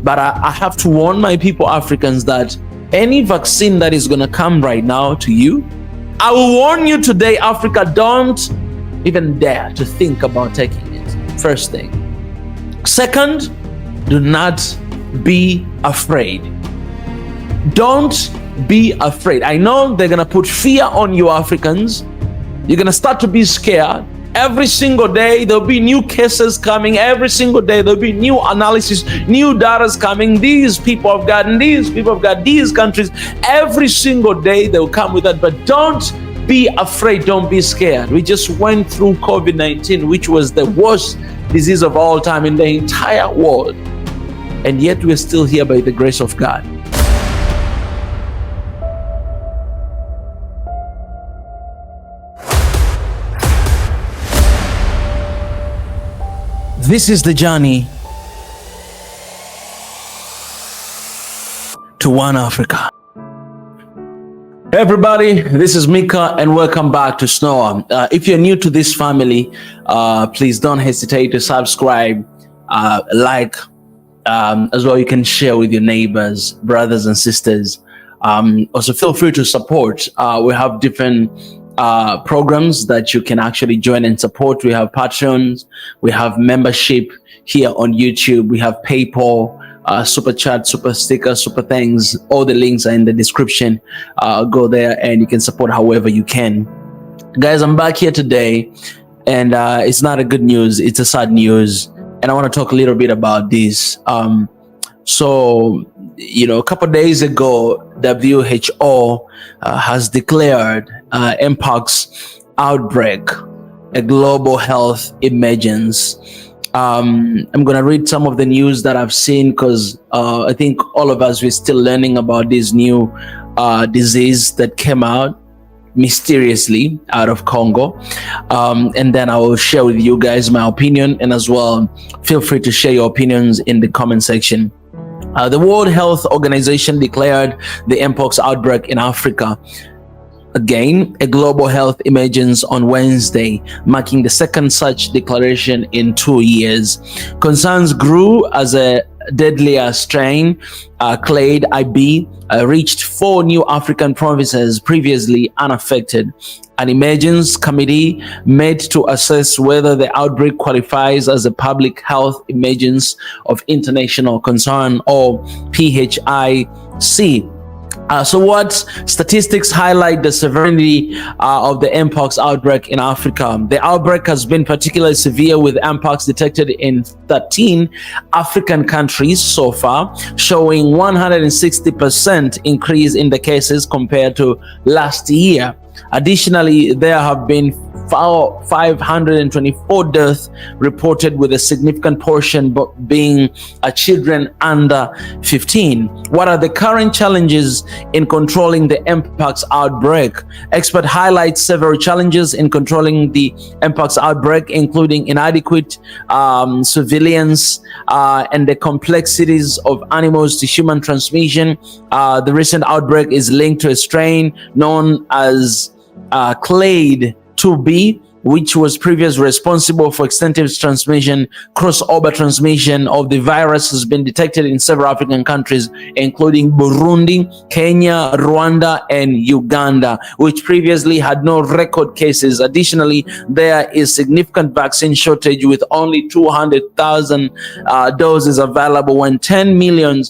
But I have to warn my people, Africans, that any vaccine that is going to come right now to you, I will warn you today, Africa, don't even dare to think about taking it. First thing. Second, do not be afraid. Don't be afraid. I know they're going to put fear on you, Africans. You're going to start to be scared. Every single day, there'll be new cases coming. Every single day, there'll be new analysis, new data's coming. These people have gotten these, people have got these countries. Every single day, they'll come with that. But don't be afraid. Don't be scared. We just went through COVID-19, which was the worst disease of all time in the entire world. And yet, we're still here by the grace of God. This is the journey to One Africa. Hey everybody, this is Mika and welcome back to SNOA. If you're new to this family, please don't hesitate to subscribe, like, as well you can share with your neighbors, brothers and sisters. Also feel free to support. We have different programs that you can actually join and support. We have Patreons, we have membership here on YouTube, we have PayPal, super chat, super sticker, super things. All the links are in the description. Go there and you can support however you can. Guys, I'm back here today and it's not a good news, it's a sad news, and I want to talk a little bit about this. So, you know, a couple of days ago, WHO has declared Mpox outbreak a global health emergency. I'm going to read some of the news that I've seen because I think all of us, we're still learning about this new disease that came out mysteriously out of Congo. And then I will share with you guys my opinion, and as well, feel free to share your opinions in the comment section. The World Health Organization declared the Mpox outbreak in Africa again a global health emergency on Wednesday, marking the second such declaration in 2 years. Concerns grew as a deadlier strain, clade IB, reached 4 new African provinces previously unaffected. An emergency committee met to assess whether the outbreak qualifies as a public health emergency of international concern, or PHIC. So what statistics highlight the severity of the Mpox outbreak in Africa? The outbreak has been particularly severe, with Mpox detected in 13 African countries so far, showing 160% increase in the cases compared to last year. Additionally, there have been 524 deaths reported, with a significant portion being children under 15. What are the current challenges in controlling the Mpox outbreak? Expert highlights several challenges in controlling the Mpox outbreak, including inadequate surveillance and the complexities of animals to human transmission. The recent outbreak is linked to a strain known as clade 2B, which was previously responsible for extensive transmission. Crossover transmission of the virus has been detected in several African countries, including Burundi, Kenya, Rwanda, and Uganda, which previously had no record cases. Additionally, there is significant vaccine shortage, with only 200,000 doses available when 10 million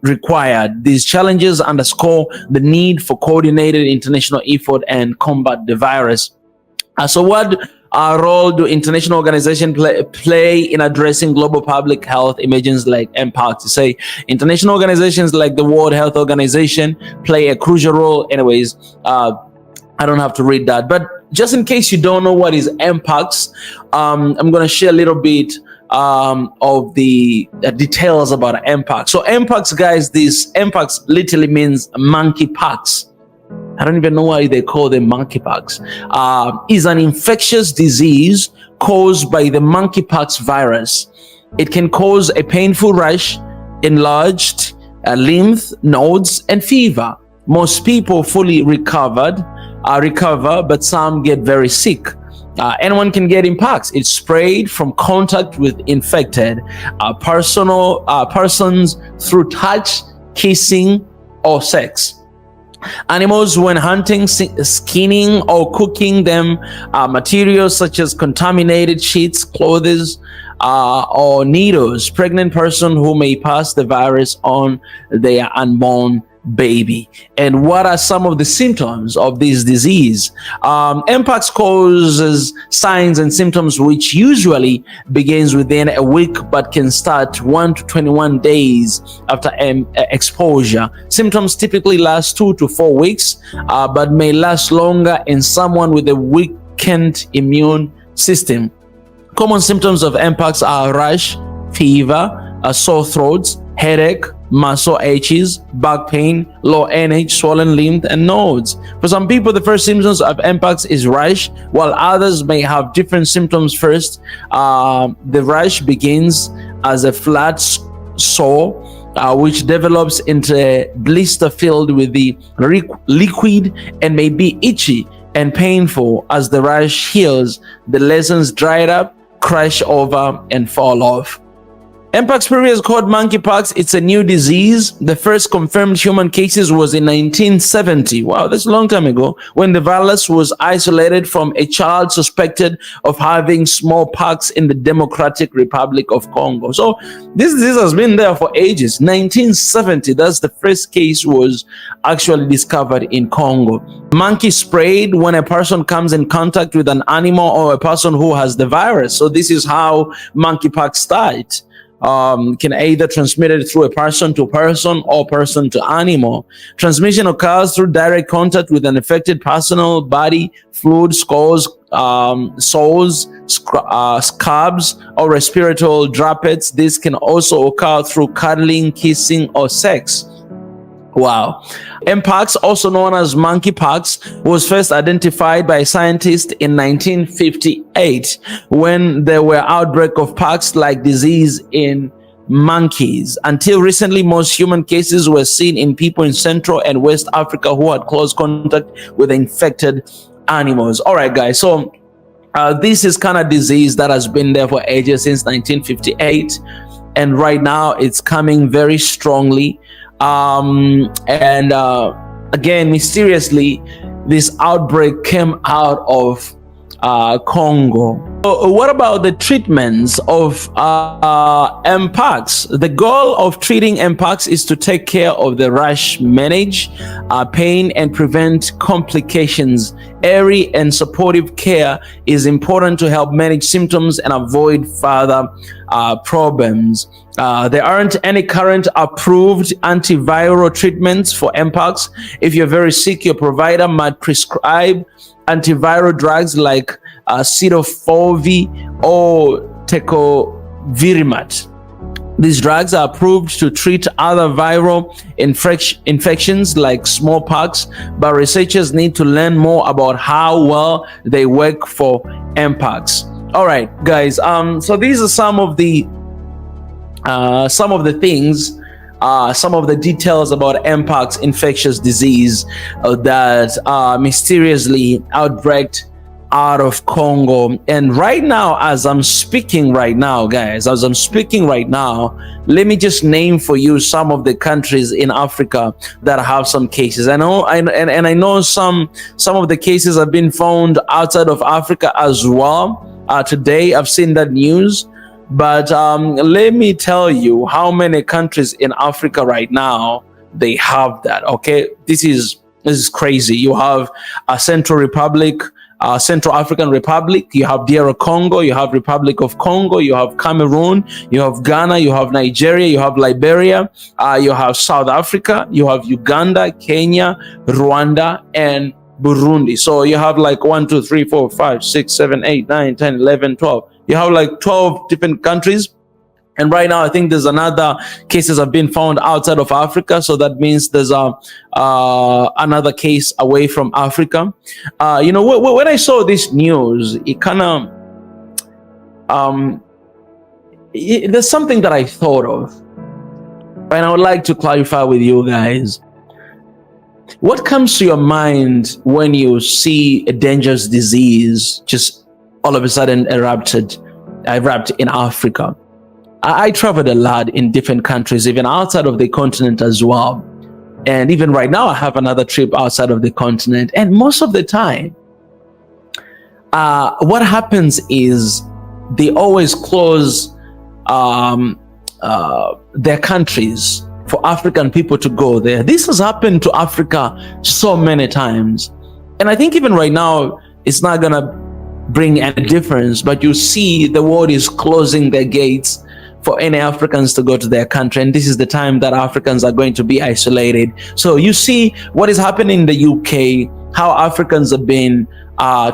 required. These challenges underscore the need for coordinated international effort and combat the virus. So what role do international organizations play in addressing global public health emergencies like Mpox? To say international organizations like the World Health Organization play a crucial role. Anyways, I don't have to read that, but just in case you don't know what is Mpox, I'm going to share a little bit of the details about Mpox. So Mpox, guys, this Mpox literally means monkeypox. I don't even know why they call them monkeypox. Is an infectious disease caused by the monkeypox virus. It can cause a painful rash, enlarged lymph nodes, and fever. Most people fully recover, but some get very sick. Anyone can get Mpox. It's sprayed from contact with infected persons through touch, kissing, or sex. Animals, when hunting, skinning, or cooking them, materials such as contaminated sheets, clothes, or needles. Pregnant person who may pass the virus on their unborn baby. And what are some of the symptoms of this disease? Mpox causes signs and symptoms which usually begins within a week but can start 1 to 21 days after exposure. Symptoms typically last 2 to 4 weeks, but may last longer in someone with a weakened immune system. Common symptoms of Mpox are rash, fever, sore throats, headache, muscle aches, back pain, low energy, swollen limbs, and nodes. For some people, the first symptoms of Mpox is rash, while others may have different symptoms first. The rash begins as a flat sore, which develops into a blister filled with the liquid and may be itchy and painful. As the rash heals, the lesions dry up, crash over, and fall off. Mpox, previously called monkeypox, it's a new disease. The first confirmed human cases was in 1970. Wow, that's a long time ago, when the virus was isolated from a child suspected of having smallpox in the Democratic Republic of Congo. So this disease has been there for ages. 1970, that's the first case was actually discovered in Congo. Monkey sprayed when a person comes in contact with an animal or a person who has the virus. So this is how monkeypox starts. Can either transmitted through a person to person or person to animal. Transmission occurs through direct contact with an affected personal body, fluid, scores, sores, scabs, or respiratory droplets. This can also occur through cuddling, kissing, or sex. Wow. Mpox, also known as monkeypox, was first identified by scientists in 1958 when there were outbreak of pox-like disease in monkeys. Until recently, most human cases were seen in people in Central and West Africa who had close contact with infected animals. All right, guys. So this is kind of disease that has been there for ages, since 1958, and right now it's coming very strongly. Again, mysteriously, this outbreak came out of Congo. So what about the treatments of Mpox? The goal of treating Mpox is to take care of the rash, manage pain, and prevent complications. Early and supportive care is important to help manage symptoms and avoid further problems. There aren't any current approved antiviral treatments for Mpox. If you're very sick, your provider might prescribe antiviral drugs like Cidofovir or Tecovirimat. These drugs are approved to treat other viral infections like smallpox, but researchers need to learn more about how well they work for Mpox. All right, guys. So these are some of the things, some of the details about Mpox infectious disease that mysteriously outbreaked out of Congo. And right now, as I'm speaking right now, guys, let me just name for you some of the countries in Africa that have some cases. I know, and I know some of the cases have been found outside of Africa as well. Today, I've seen that news. But let me tell you how many countries in Africa right now they have that. Okay, this is crazy. You have a Central African Republic, you have DR Congo, you have Republic of Congo, you have Cameroon, you have Ghana, you have Nigeria, you have Liberia, you have South Africa, you have Uganda, Kenya, Rwanda, and Burundi. So you have like 1, 2, 3, 4, 5, 6, 7, 8, 9, 10, 11, 12. You have like 12 different countries. And right now, I think there's another cases have been found outside of Africa. So that means there's another case away from Africa. You know, when I saw this news, it kind of, there's something that I thought of. And I would like to clarify with you guys. What comes to your mind when you see a dangerous disease just all of a sudden erupted in Africa. I traveled a lot in different countries, even outside of the continent as well. And even right now, I have another trip outside of the continent. And most of the time, what happens is they always close their countries for African people to go there. This has happened to Africa so many times. And I think even right now, it's not going to bring any difference, but you see the world is closing their gates for any Africans to go to their country. And this is the time that Africans are going to be isolated. So you see what is happening in the UK, how Africans are being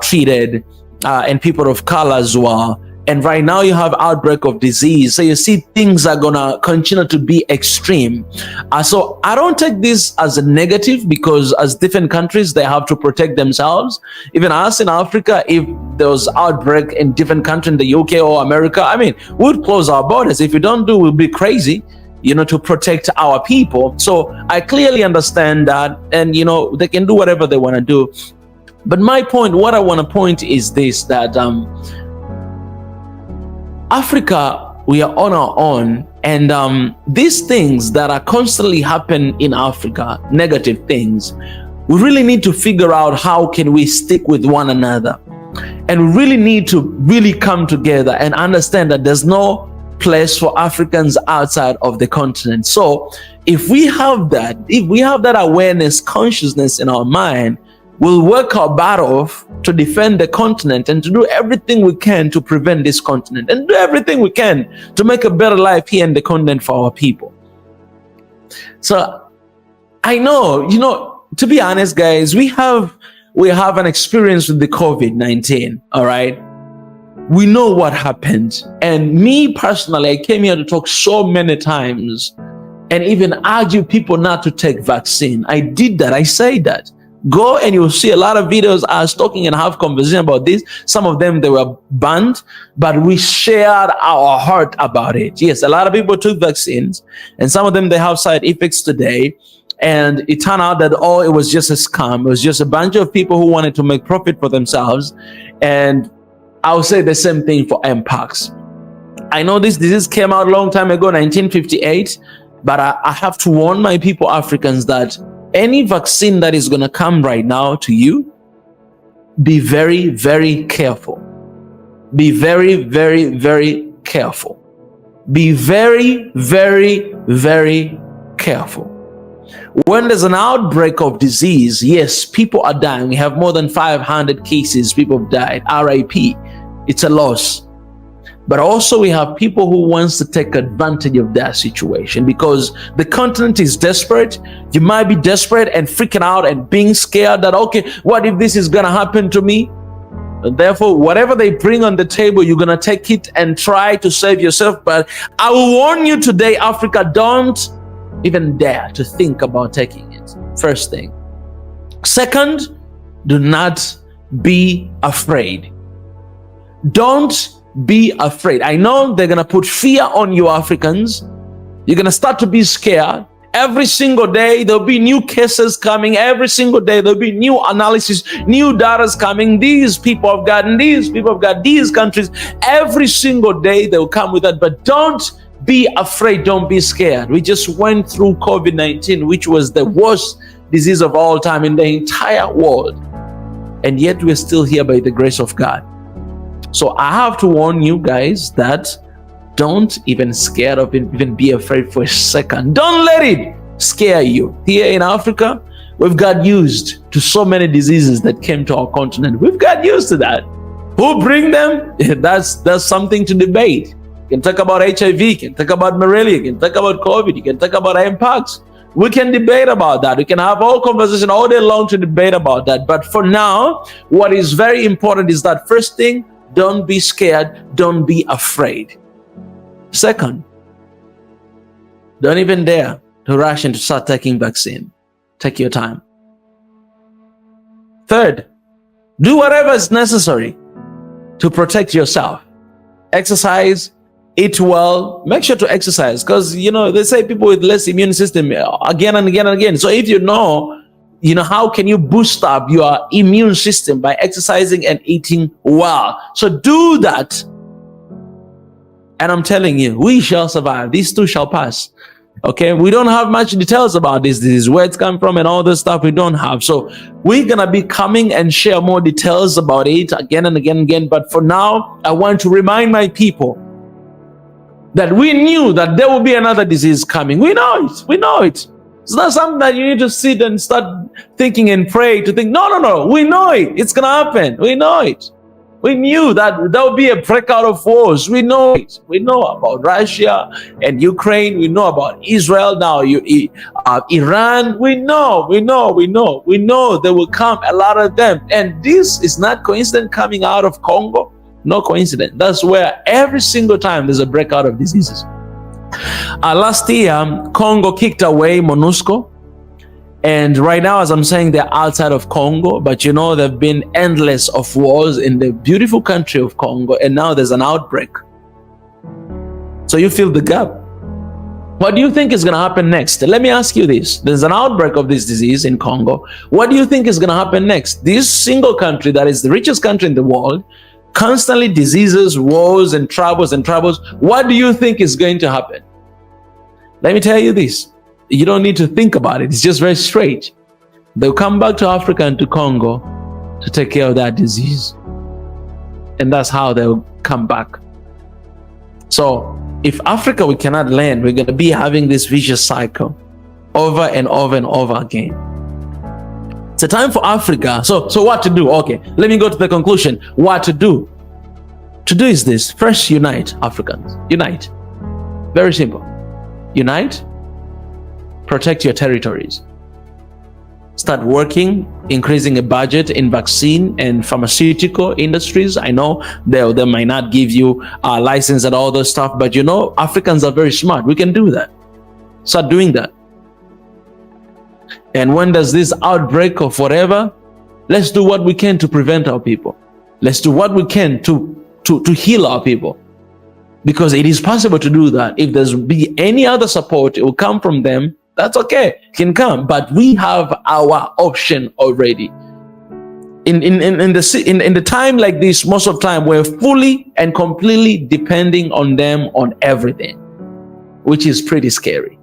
treated, and people of color as well. And right now you have outbreak of disease. So you see things are gonna continue to be extreme. So I don't take this as a negative, because as different countries, they have to protect themselves. Even us in Africa, if there was outbreak in different country in the UK or America, I mean, we'd close our borders. If we don't do, we'll be crazy, you know, to protect our people. So I clearly understand that, and you know, they can do whatever they want to do. But my point, what I want to point is this, that Africa, we are on our own, and these things that are constantly happening in Africa, negative things, we really need to figure out how can we stick with one another, and we really need to really come together and understand that there's no place for Africans outside of the continent. So if we have that, awareness, consciousness in our mind, we'll work our butt off to defend the continent and to do everything we can to prevent this continent, and do everything we can to make a better life here in the continent for our people. So I know, you know, to be honest, guys, we have an experience with the COVID-19, all right? We know what happened. And me personally, I came here to talk so many times and even argue people not to take vaccine. I did that. I say that. Go and you'll see a lot of videos us talking and have conversation about this. Some of them, they were banned, but we shared our heart about it. Yes, a lot of people took vaccines, and some of them, they have side effects today. And it turned out that, oh, it was just a scam. It was just a bunch of people who wanted to make profit for themselves. And I'll say the same thing for Mpox. I know this disease came out a long time ago, 1958, but I have to warn my people, Africans, that any vaccine that is going to come right now to you, be very, very careful. Be very, very, very careful. Be very, very, very careful. When there's an outbreak of disease, yes, people are dying. We have more than 500 cases. People have died. RIP. It's a loss. But also we have people who wants to take advantage of that situation, because the continent is desperate. You might be desperate and freaking out and being scared that, okay, what if this is going to happen to me? And therefore, whatever they bring on the table, you're going to take it and try to save yourself. But I will warn you today, Africa, don't even dare to think about taking it. First thing. Second, do not be afraid. Don't be afraid. I know they're going to put fear on you, Africans. You're going to start to be scared. Every single day, there'll be new cases coming. Every single day, there'll be new analysis, new data's coming. These people have gotten these, people have got these countries. Every single day, they'll come with that. But don't be afraid. Don't be scared. We just went through COVID-19, which was the worst disease of all time in the entire world. And yet we're still here by the grace of God. So I have to warn you guys that don't even scared of it, even be afraid for a second. Don't let it scare you. Here in Africa, we've got used to so many diseases that came to our continent. We've got used to that. Who bring them? That's something to debate. You can talk about HIV, you can talk about malaria, you can talk about COVID, you can talk about Mpox. We can debate about that. We can have all conversation all day long to debate about that. But for now, what is very important is that first thing, don't be scared. Don't be afraid. Second, don't even dare to rush and to start taking vaccine. Take your time. Third, do whatever is necessary to protect yourself. Exercise, eat well, make sure to exercise, because, you know, they say people with less immune system again and again and again. So if you know You know, how can you boost up your immune system? By exercising and eating well. So do that. And I'm telling you, we shall survive. These too shall pass. Okay, we don't have much details about this disease, where it's come from and all this stuff we don't have. So we're gonna be coming and share more details about it again and again and again. But for now, I want to remind my people that we knew that there will be another disease coming. We know it. We know it. It's not something that you need to sit and start thinking and pray to think. No, no, no. We know it. It's gonna happen. We know it. We knew that there will be a breakout of wars. We know it. We know about Russia and Ukraine. We know about Israel now. Iran. We know there will come a lot of them. And this is not coincident coming out of Congo. No coincidence. That's where every single time there's a breakout of diseases. Last year, Congo kicked away MONUSCO. And right now, as I'm saying, they're outside of Congo, but you know, there have been endless of wars in the beautiful country of Congo, and now there's an outbreak. So you fill the gap. What do you think is going to happen next? Let me ask you this. There's an outbreak of this disease in Congo. What do you think is going to happen next? This single country that is the richest country in the world, constantly diseases, wars, and troubles. What do you think is going to happen? Let me tell you this. You don't need to think about it. It's just very straight. They'll come back to Africa and to Congo to take care of that disease. And that's how they'll come back. So if Africa, we cannot land, we're going to be having this vicious cycle over and over and over again. It's a time for Africa. So what to do? Okay, let me go to the conclusion. What to do? To do is this. First, unite, Africans. Unite. Very simple. Unite. Protect your territories. Start working, increasing a budget in vaccine and pharmaceutical industries. I know they might not give you a license and all those stuff, but you know, Africans are very smart. We can do that. Start doing that. And when there's this outbreak of whatever, let's do what we can to prevent our people. Let's do what we can to heal our people. Because it is possible to do that. If there's be any other support, it will come from them. That's okay, it can come, but we have our option already. In the time like this, most of the time we're fully and completely depending on them on everything, which is pretty scary.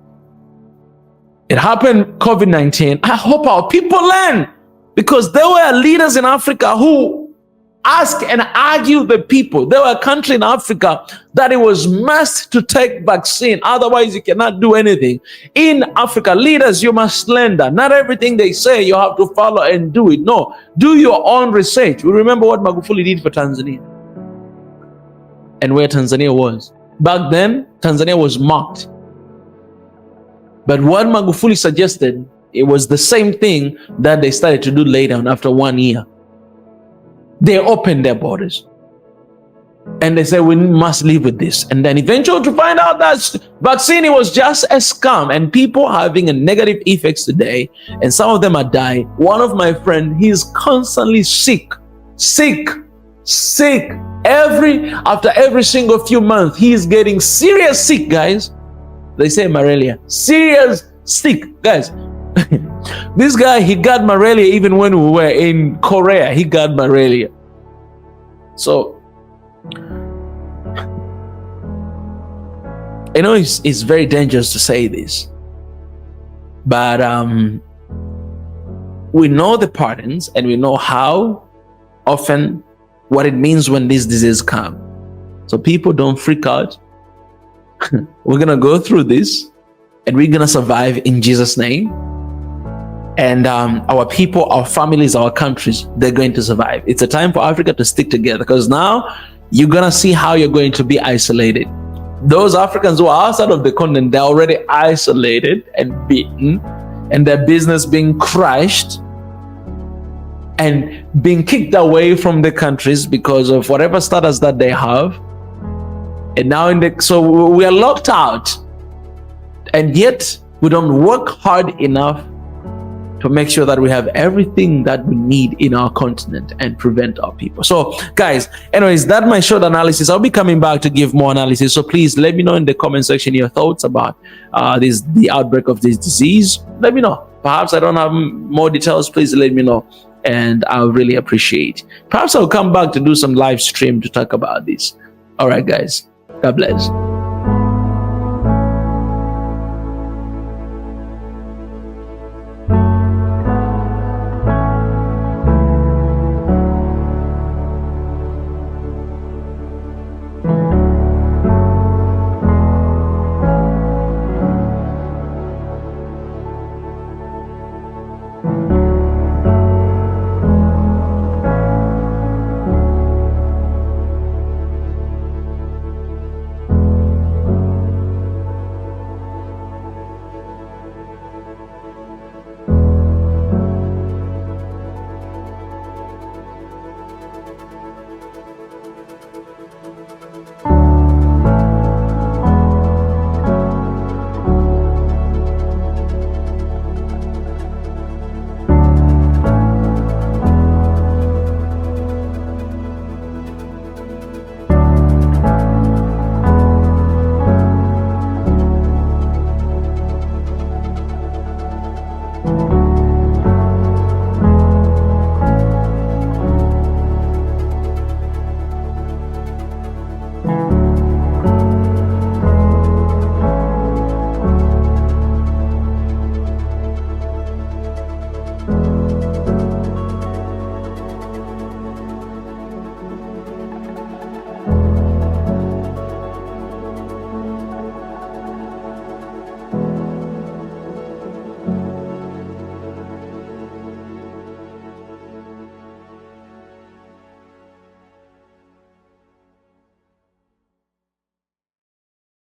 It happened, COVID-19. I hope our people learn, because there were leaders in Africa who ask and argue the people. There were a country in Africa that it was must to take vaccine. Otherwise, you cannot do anything. In Africa, leaders, you must learn that. Not everything they say you have to follow and do it. No, do your own research. We remember what Magufuli did for Tanzania and where Tanzania was. Back then, Tanzania was mocked. But what Magufuli suggested, it was the same thing that they started to do later on after 1 year. They opened their borders and they said, we must live with this. And then eventually to find out that vaccine was just a scam, and people having a negative effects today, and some of them are dying. One of my friends, he's constantly sick. After every single few months, he's getting serious sick, guys. They say malaria, serious sick, guys. This guy, he got malaria even when we were in Korea. He got malaria. So, I know it's very dangerous to say this, but we know the patterns and we know how often, what it means when these diseases come. So people don't freak out. We're gonna go through this and we're gonna survive in Jesus' name. And our people, our families, our countries, they're going to survive. It's a time for Africa to stick together, because now you're gonna see how you're going to be isolated. Those Africans who are outside of the continent, they're already isolated and beaten, and their business being crushed and being kicked away from the countries because of whatever status that they have. And now so we are locked out, and yet we don't work hard enough to make sure that we have everything that we need in our continent and prevent our people. So guys, anyways, that's my short analysis. I'll be coming back to give more analysis. So please let me know in the comment section your thoughts about the outbreak of this disease. Let me know. Perhaps I don't have more details. Please let me know, and I'll really appreciate. Perhaps I'll come back to do some live stream to talk about this. All right, guys. God bless.